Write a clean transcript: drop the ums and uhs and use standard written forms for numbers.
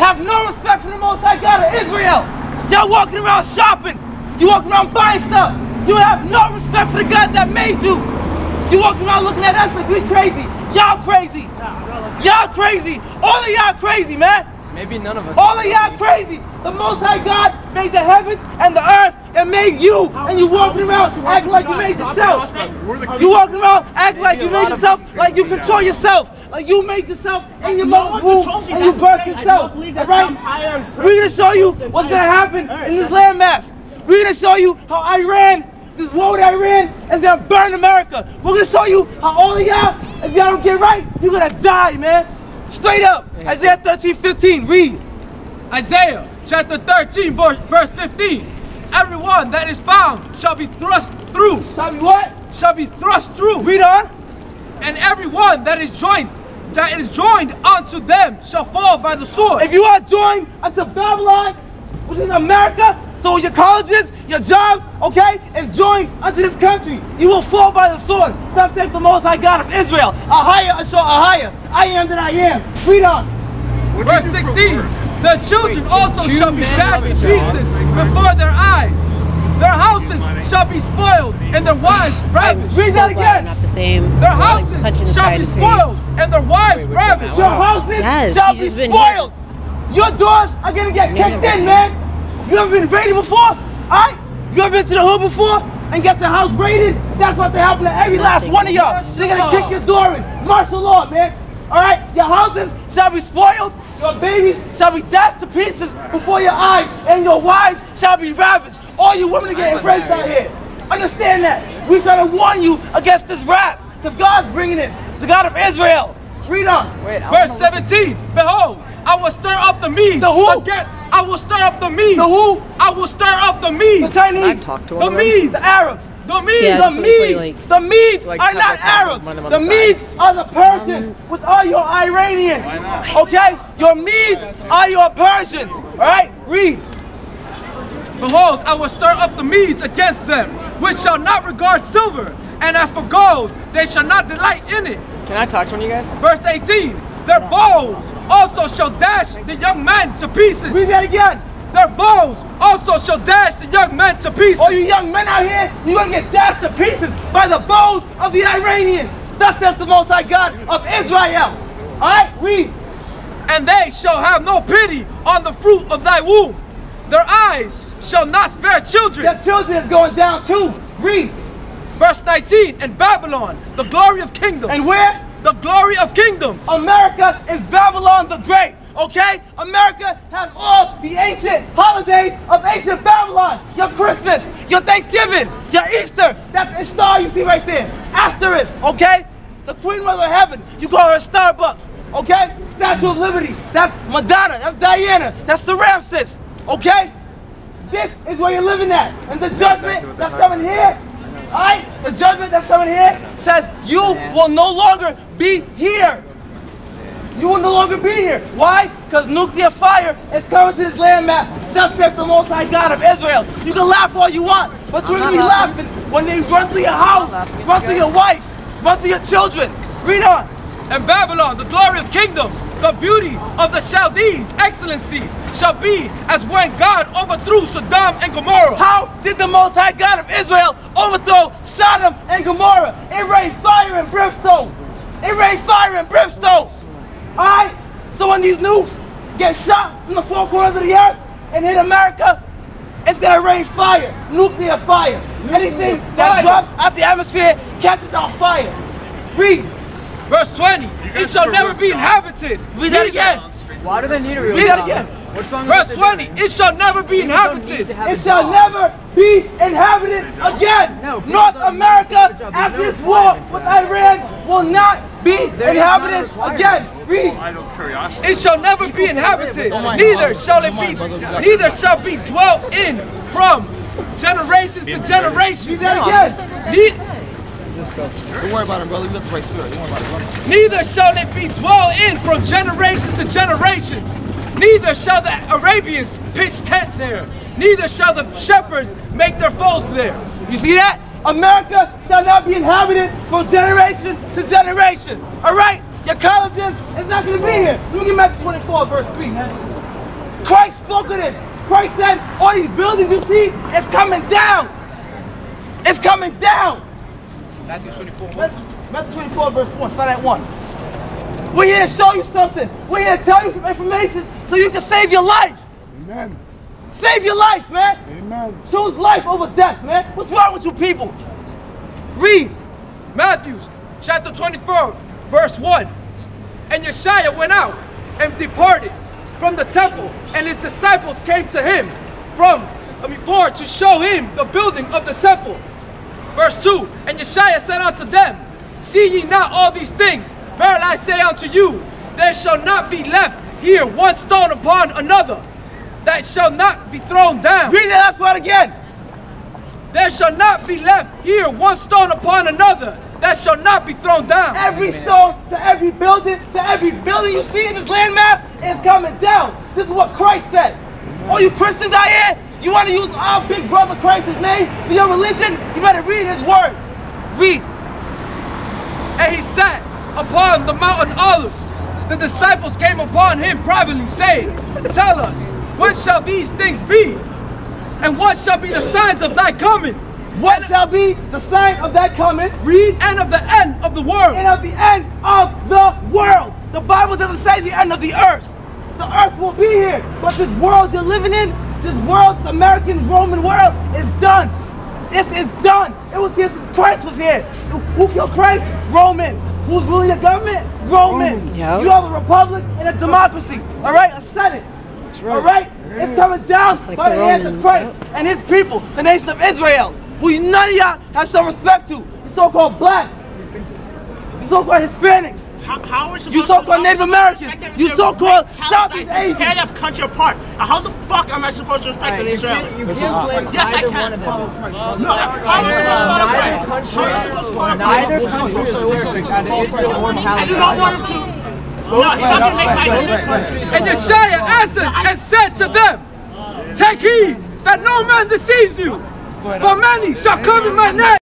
have no respect for the Most High God of Israel. Y'all walking around shopping. You walking around buying stuff. You have no respect for the God that made you. You walking around looking at us like we crazy. Y'all crazy. Y'all crazy. All of y'all crazy, man. Maybe none of us. All of y'all crazy. The Most High God made the heavens and the earth and made you. And you walking around acting like you made yourself. You walking around acting like you made yourself, like you control yourself. Like you made yourself in your mother's womb and you birthed yourself. Alright? We're going to show you what's going to happen in this landmass. We're going to show you how Iran, this war with Iran, is going to burn America. We're going to show you how all of y'all, if y'all don't get right, you're going to die, man. Straight up. Isaiah 13:15. Read. Isaiah chapter 13, verse 15. Everyone that is found shall be thrust through. Shall be what? Shall be thrust through. Read on. And everyone that is joined unto them shall fall by the sword. If you are joined unto Babylon, which is America, so your colleges, your jobs, okay, is joined unto this country, you will fall by the sword. Thus saith the Most High God of Israel. Ahaya, I am that I am. Read on. Verse 16. The children also shall be dashed to pieces before their eyes. Their houses shall be spoiled and their wives ravaged. Read that again. Not the same. Their houses shall be spoiled and their wives ravaged. Your houses shall be spoiled. Your doors are gonna get kicked in, man. You ever been raided before? Alright? You ever been to the hood before and get your house raided? That's about to happen to every last one of y'all. They're gonna kick your door in. Martial law, man. Alright? Your houses shall be spoiled. Your babies shall be dashed to pieces before your eyes, and your wives shall be ravaged. All you women are getting raped out here. Understand that. We try to warn you against this wrath, because God's bringing it. The God of Israel. Read on. Verse 17. Behold, I will stir up the Medes. The who? Again, I will stir up the Medes. The who? I will stir up the Medes. The Chinese. The Medes. The Arabs. The Medes. Yeah, The Medes. The Medes are not Arabs. The Medes are the Persians, which are your Iranians. Okay? Your Medes are your Persians. Alright? Read. Behold, I will stir up the Medes against them, which shall not regard silver, and as for gold, they shall not delight in it. Can I talk to one of you guys? Verse 18. Their bows also shall dash the young men to pieces. Read that again. Their bows also shall dash the young men to pieces. All you young men out here, you're going to get dashed to pieces by the bows of the Iranians. Thus says the Most High God of Israel. Alright? Read. And they shall have no pity on the fruit of thy womb. Their eyes shall not spare children. Their children is going down too. Read. Verse 19. And Babylon, the glory of kingdoms. And where? The glory of kingdoms. America is Babylon the Great. Okay? America has all the ancient holidays of ancient Babylon. Your Christmas, your Thanksgiving, your Easter. That's the star you see right there. Asterisk, okay? The Queen Mother of Heaven, you call her Starbucks, okay? Statue of Liberty, that's Madonna, that's Diana, that's Sir Ramses, okay? This is where you're living at. And the judgment that's coming here, alright? The judgment that's coming here says you will no longer be here. You will no longer be here. Why? Because nuclear fire is coming to this landmass. Thus says the Most High God of Israel. You can laugh all you want, but you're going to be laughing when they run through your house, run through your wife, run through your children. Read on. And Babylon, the glory of kingdoms, the beauty of the Chaldees, excellency, shall be as when God overthrew Sodom and Gomorrah. How did the Most High God of Israel overthrow Sodom and Gomorrah? It rained fire and brimstone. It rained fire and brimstone. Alright? So when these nukes get shot from the four corners of the earth and hit America, it's gonna rain fire, nuclear fire. Anything that drops out the atmosphere catches on fire. Read. Verse 20. It shall never be inhabited. Read that again. Why do they need a real Read that again. What's wrong Verse with 20. It shall never be inhabited. It shall never be inhabited again. North America, after this war with Iran, will not be inhabited again. Read. It shall never be inhabited, neither shall it be, neither shall be dwelt in from generations to generations. Read that again. Don't worry about it, brother. You got the right spirit. Don't worry about it. Neither shall it be dwelt in from generations to generations. Neither shall the Arabians pitch tent there. Neither shall the shepherds make their folds there. You see that? America shall not be inhabited from generation to generation. All right? Your colleges is not going to be here. Let me get back to 24, verse 3, man. Christ spoke of this. Christ said, all these buildings you see, it's coming down. It's coming down. Matthew 24. Matthew 24, verse 1. Start at 1. We're here to show you something. We're here to tell you some information so you can save your life. Amen. Save your life, man. Amen. Choose life over death, man. What's wrong with you people? Read. Matthew chapter 24, verse 1. And Yeshua went out and departed from the temple, and his disciples came to him forward to show him the building of the temple. Verse 2. And Yeshua said unto them, see ye not all these things? Verily I say unto you, there shall not be left here one stone upon another, that shall not be thrown down. Read that last part again. There shall not be left here one stone upon another, that shall not be thrown down. Every stone to every building you see in this landmass is coming down. This is what Christ said. All you Christians out here, you want to use our big brother Christ's name for your religion? You better read his words. Read. And he sat upon the mountain Olive. The disciples came upon him privately, saying, tell us, when shall these things be? And what shall be the signs of thy coming? What shall be the sign of that coming? Read, and of the end of the world. And of the end of the world. The Bible doesn't say the end of the earth. The earth will be here, but this world you're living in, this world, this American Roman world, is done. This is done. It was here since Christ was here. Who killed Christ? Romans. Who's ruling the government? Romans. Yep. You have a republic and a democracy. All right, a senate. That's right. All right, it's coming down like by the the hands of Romans, Christ and his people, the nation of Israel, who none of y'all have shown respect to. You so-called blacks, you so-called Hispanics, How are we you so-called Native Americans, you so-called Southeast Asians. Tear that country apart. How the fuck am I supposed to respect an Israeli? You can't blame Yes, I either can. one of them. No, how am I supposed to Neither country is perfect, either Israel or I do not Palestine. want us to. No, it's not going to make my decision. And Yeshua answered and said to them, take heed that no man deceives you, for many shall come in my name.